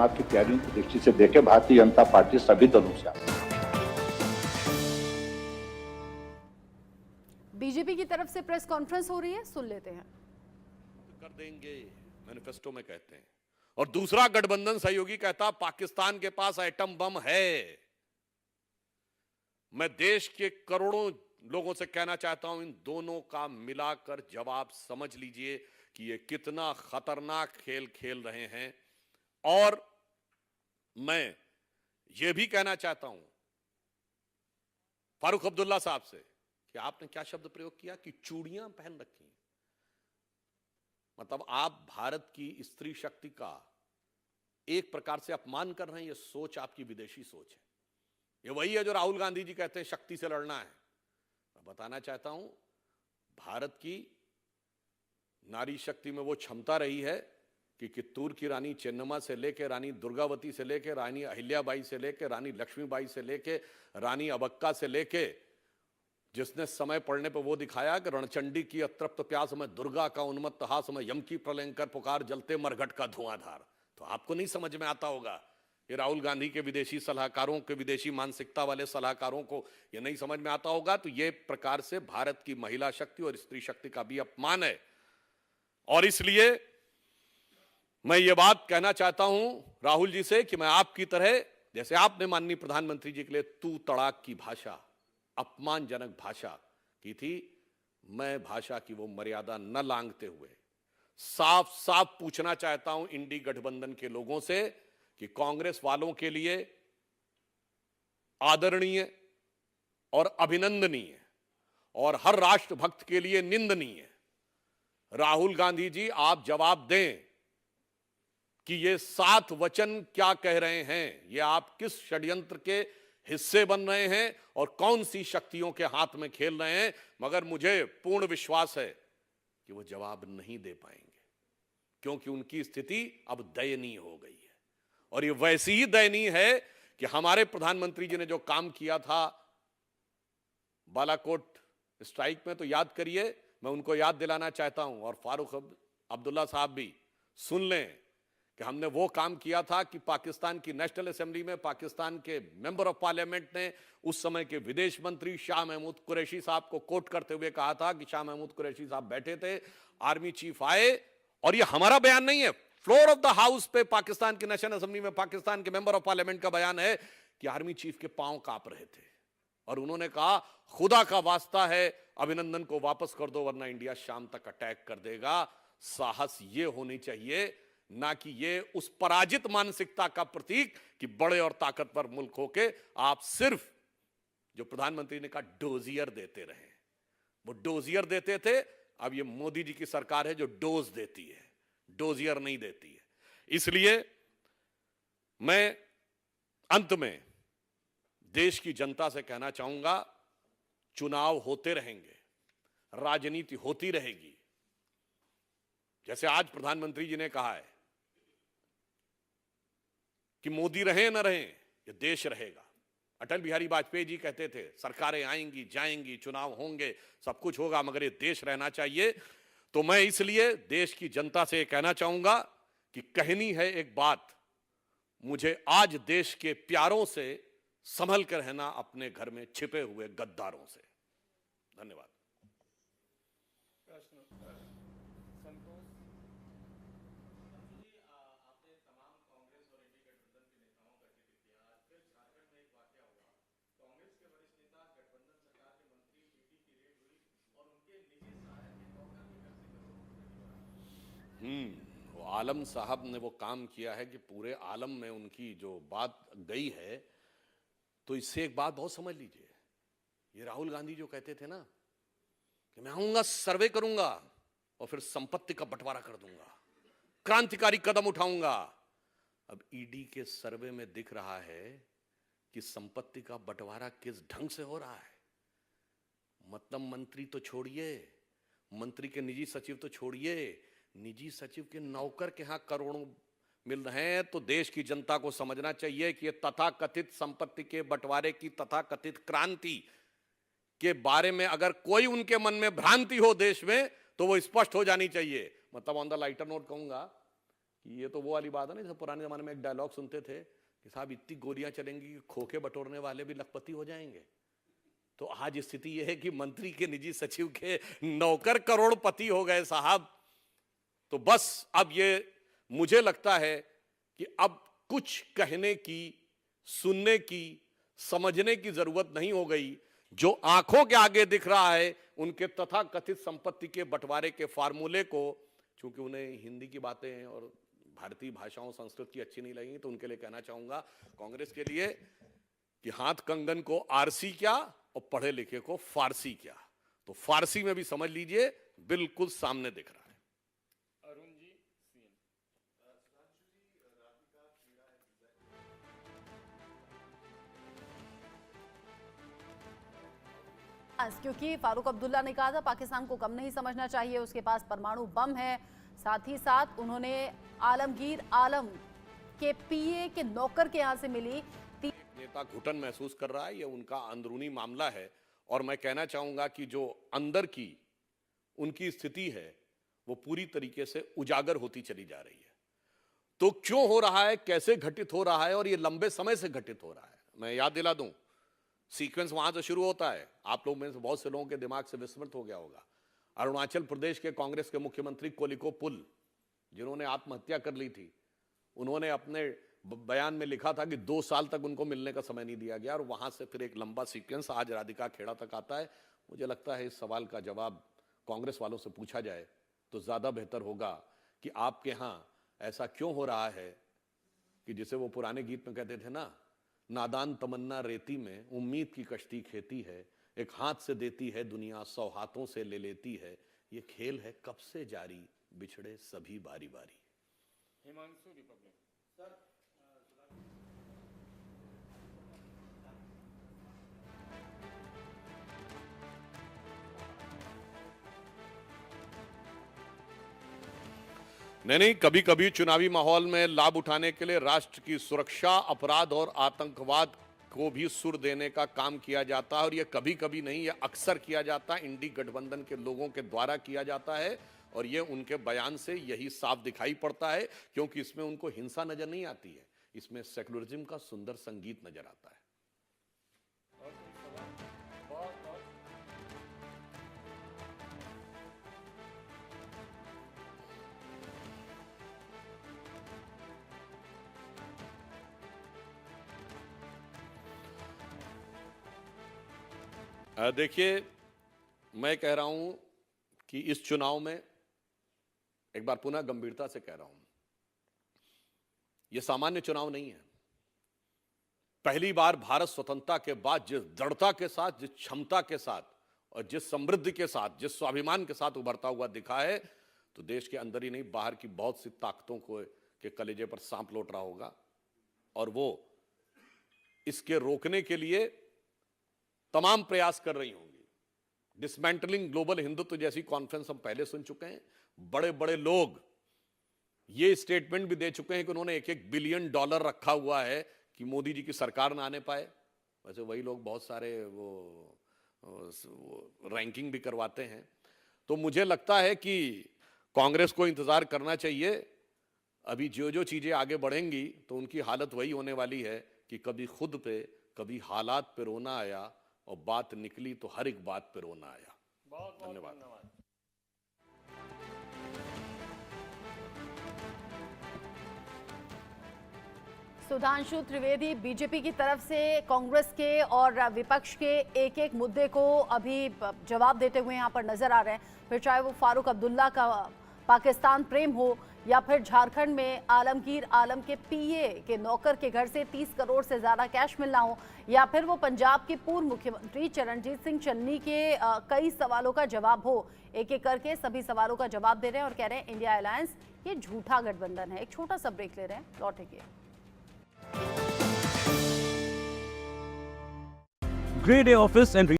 आपकी तैयारियों की दृष्टि से देखें, भारतीय जनता पार्टी सभी दलों से बीजेपी की तरफ से प्रेस कॉन्फ्रेंस हो रही है, सुन लेते हैं। कर देंगे मैनिफेस्टो में कहते हैं, और दूसरा गठबंधन सहयोगी कहता पाकिस्तान के पास एटम बम है। मैं देश के करोड़ों लोगों से कहना चाहता हूं, इन दोनों का मिलाकर जवाब समझ लीजिए कि ये कितना खतरनाक खेल खेल रहे हैं। और मैं ये भी कहना चाहता हूं फारूक अब्दुल्ला साहब से कि आपने क्या शब्द प्रयोग किया कि चूड़ियां पहन रखी। मतलब आप भारत की स्त्री शक्ति का एक प्रकार से अपमान कर रहे हैं। यह सोच आपकी विदेशी सोच है। यह वही है जो राहुल गांधी जी कहते हैं शक्ति से लड़ना है। मैं बताना चाहता हूं, भारत की नारी शक्ति में वो क्षमता रही है कि कित्तूर की रानी चेन्नम्मा से लेकर रानी दुर्गावती से लेकर रानी अहिल्याबाई से लेकर रानी लक्ष्मीबाई से लेकर रानी अबक्का से लेकर, जिसने समय पड़ने पर वो दिखाया कि रणचंडी की अतृप्त प्यास में दुर्गा का उन्मत्त हास में यम की प्रलयंकर पुकार जलते मरघट का धुआंधार। तो आपको नहीं समझ में आता होगा, ये राहुल गांधी के विदेशी सलाहकारों के, विदेशी मानसिकता वाले सलाहकारों को ये नहीं समझ में आता होगा। तो ये प्रकार से भारत की महिला शक्ति और स्त्री शक्ति का भी अपमान है। और इसलिए मैं ये बात कहना चाहता हूं राहुल जी से कि मैं आपकी तरह, जैसे आपने माननीय प्रधानमंत्री जी के लिए तू तड़ाक की भाषा, अपमानजनक भाषा की थी, मैं भाषा की वो मर्यादा न लांघते हुए साफ साफ पूछना चाहता हूं इंडी गठबंधन के लोगों से कि कांग्रेस वालों के लिए आदरणीय और अभिनंदनीय और हर राष्ट्रभक्त के लिए निंदनीय, राहुल गांधी जी आप जवाब दें कि ये 7 वचन क्या कह रहे हैं, ये आप किस षड्यंत्र के हिस्से बन रहे हैं और कौन सी शक्तियों के हाथ में खेल रहे हैं। मगर मुझे पूर्ण विश्वास है कि वो जवाब नहीं दे पाएंगे, क्योंकि उनकी स्थिति अब दयनीय हो गई है। और ये वैसी ही दयनीय है कि हमारे प्रधानमंत्री जी ने जो काम किया था बालाकोट स्ट्राइक में, तो याद करिए, मैं उनको याद दिलाना चाहता हूं, और फारूक अब्दुल्ला साहब भी सुन लें कि हमने वो काम किया था कि पाकिस्तान की नेशनल असेंबली में पाकिस्तान के मेंबर ऑफ पार्लियामेंट ने उस समय के विदेश मंत्री शाह महमूद कुरैशी साहब को कोट करते हुए कहा था कि शाह महमूद कुरैशी साहब बैठे थे, आर्मी चीफ आए, और ये हमारा बयान नहीं है, फ्लोर ऑफ द हाउस पे पाकिस्तान की नेशनल असेंबली में पाकिस्तान के मेंबर ऑफ पार्लियामेंट का बयान है कि आर्मी चीफ के पांव कांप रहे थे और उन्होंने कहा खुदा का वास्ता है अभिनंदन को वापस कर दो वरना इंडिया शाम तक अटैक कर देगा। साहस ये होनी चाहिए, ना कि ये उस पराजित मानसिकता का प्रतीक कि बड़े और ताकतवर मुल्क होके आप सिर्फ, जो प्रधानमंत्री ने कहा, डोजियर देते रहे। वो डोजियर देते थे, अब ये मोदी जी की सरकार है जो डोज देती है, डोजियर नहीं देती है। इसलिए मैं अंत में देश की जनता से कहना चाहूंगा, चुनाव होते रहेंगे, राजनीति होती रहेगी। जैसे आज प्रधानमंत्री जी ने कहा है कि मोदी रहे न रहे, ये देश रहेगा। अटल बिहारी वाजपेयी जी कहते थे सरकारें आएंगी जाएंगी, चुनाव होंगे, सब कुछ होगा, मगर ये देश रहना चाहिए। तो मैं इसलिए देश की जनता से कहना चाहूंगा कि कहनी है एक बात, मुझे आज देश के प्यारों से संभल कर रहना, अपने घर में छिपे हुए गद्दारों से। धन्यवाद। वो आलम साहब ने वो काम किया है कि पूरे आलम में उनकी जो बात गई है, तो इससे एक बात बहुत समझ लीजिए, ये राहुल गांधी जो कहते थे ना कि मैं आऊंगा, सर्वे करूंगा और फिर संपत्ति का बंटवारा कर दूंगा, क्रांतिकारी कदम उठाऊंगा। अब ईडी के सर्वे में दिख रहा है कि संपत्ति का बंटवारा किस ढंग से हो रहा है। मतलब मंत्री तो छोड़िए, मंत्री के निजी सचिव तो छोड़िए, निजी सचिव के नौकर के यहां करोड़ों मिल रहे हैं। तो देश की जनता को समझना चाहिए कि ये तथाकथित संपत्ति के बंटवारे की तथाकथित क्रांति के बारे में अगर कोई उनके मन में भ्रांति हो देश में, तो वो स्पष्ट हो जानी चाहिए। मतलब ऑन द लाइटर नोट कहूंगा ये तो वो वाली बात है ना, जैसे पुराने जमाने में एक डायलॉग सुनते थे कि साहब इतनी गोलियां चलेंगी कि खोखे बटोरने वाले भी लखपति हो जाएंगे। तो आज स्थिति यह है कि मंत्री के निजी सचिव के नौकर करोड़पति हो गए साहब। तो बस अब ये मुझे लगता है कि अब कुछ कहने की, सुनने की, समझने की जरूरत नहीं हो गई। जो आंखों के आगे दिख रहा है उनके तथाकथित संपत्ति के बंटवारे के फार्मूले को, चूंकि उन्हें हिंदी की बातें और भारतीय भाषाओं संस्कृत की अच्छी नहीं लगेंगी, तो उनके लिए कहना चाहूंगा कांग्रेस के लिए कि हाथ कंगन को आरसी क्या और पढ़े लिखे को फारसी क्या। तो फारसी में भी समझ लीजिए, बिल्कुल सामने दिख रहा है। क्योंकि फारूक अब्दुल्ला ने कहा था पाकिस्तान को कम नहीं समझना चाहिए, उसके पास परमाणु बम है। साथ ही साथ उन्होंने आलमगीर आलम के पीए के नौकर के यहां से मिली नेता घुटन महसूस कर रहा है, ये उनका अंदरूनी मामला है। और मैं कहना चाहूंगा कि जो अंदर की उनकी स्थिति है वो पूरी तरीके से उजागर होती चली जा रही है। तो क्यों हो रहा है, कैसे घटित हो रहा है, और ये लंबे समय से घटित हो रहा है। मैं याद दिला दूं, सीक्वेंस वहां से शुरू होता है। आप लोग में से बहुत से लोगों के दिमाग से विस्मृत हो गया होगा। अरुणाचल प्रदेश के कांग्रेस के मुख्यमंत्री कोलिको पुल, जिन्होंने आत्महत्या कर ली थी, उन्होंने अपने बयान में लिखा था कि 2 साल तक उनको मिलने का समय नहीं दिया गया। और वहां से फिर एक लंबा सीक्वेंस आज राधिका खेड़ा तक आता है। मुझे लगता है इस सवाल का जवाब कांग्रेस वालों से पूछा जाए तो ज्यादा बेहतर होगा कि आपके यहां ऐसा क्यों हो रहा है कि जिसे वो पुराने गीत में कहते थे ना, नादान तमन्ना रेती में, उम्मीद की कश्ती खेती है, एक हाथ से देती है दुनिया 100 हाथों से ले लेती है, ये खेल है कब से जारी, बिछड़े सभी बारी बारी। हिमांशु रिपब्लिक सर, नहीं, कभी कभी चुनावी माहौल में लाभ उठाने के लिए राष्ट्र की सुरक्षा, अपराध और आतंकवाद को भी सुर देने का काम किया जाता है। और ये कभी कभी नहीं, ये अक्सर किया जाता है, इंडी गठबंधन के लोगों के द्वारा किया जाता है। और ये उनके बयान से यही साफ दिखाई पड़ता है, क्योंकि इसमें उनको हिंसा नजर नहीं आती है, इसमें सेकुलरिज्म का सुंदर संगीत नजर आता है। देखिए, मैं कह रहा हूं कि इस चुनाव में, एक बार पुनः गंभीरता से कह रहा हूं, यह सामान्य चुनाव नहीं है। पहली बार भारत स्वतंत्रता के बाद जिस दृढ़ता के साथ, जिस क्षमता के साथ और जिस समृद्धि के साथ, जिस स्वाभिमान के साथ उभरता हुआ दिखा है, तो देश के अंदर ही नहीं, बाहर की बहुत सी ताकतों को के कलेजे पर सांप लौट रहा होगा। और वो इसके रोकने के लिए तमाम प्रयास कर रही होंगी। डिसमेंटलिंग ग्लोबल हिंदुत्व जैसी कॉन्फ्रेंस हम पहले सुन चुके हैं। बड़े बड़े लोग ये स्टेटमेंट भी दे चुके हैं कि उन्होंने $1-1 बिलियन रखा हुआ है कि मोदी जी की सरकार ना आने पाए। वैसे वही लोग बहुत सारे वो रैंकिंग भी करवाते हैं। तो मुझे लगता है कि कांग्रेस को इंतजार करना चाहिए। अभी जो जो चीजें आगे बढ़ेंगी तो उनकी हालत वही होने वाली है कि कभी खुद पे, कभी हालात पे रोना आया, और बात निकली तो हर एक बात पे रोना आया। बहुत धन्यवाद। सुधांशु त्रिवेदी, बीजेपी की तरफ से कांग्रेस के और विपक्ष के एक एक मुद्दे को अभी जवाब देते हुए यहाँ पर नजर आ रहे हैं। फिर चाहे वो फारूक अब्दुल्ला का पाकिस्तान प्रेम हो, या फिर झारखंड में आलमगीर आलम के पीए के नौकर के घर से 30 करोड़ से ज्यादा कैश मिलना हो, या फिर वो पंजाब के पूर्व मुख्यमंत्री चरणजीत सिंह चन्नी के कई सवालों का जवाब हो। एक एक करके सभी सवालों का जवाब दे रहे हैं और कह रहे हैं इंडिया अलायंस ये झूठा गठबंधन है। एक छोटा सा ब्रेक ले रहे हैं, लौटेंगे। Grade A office and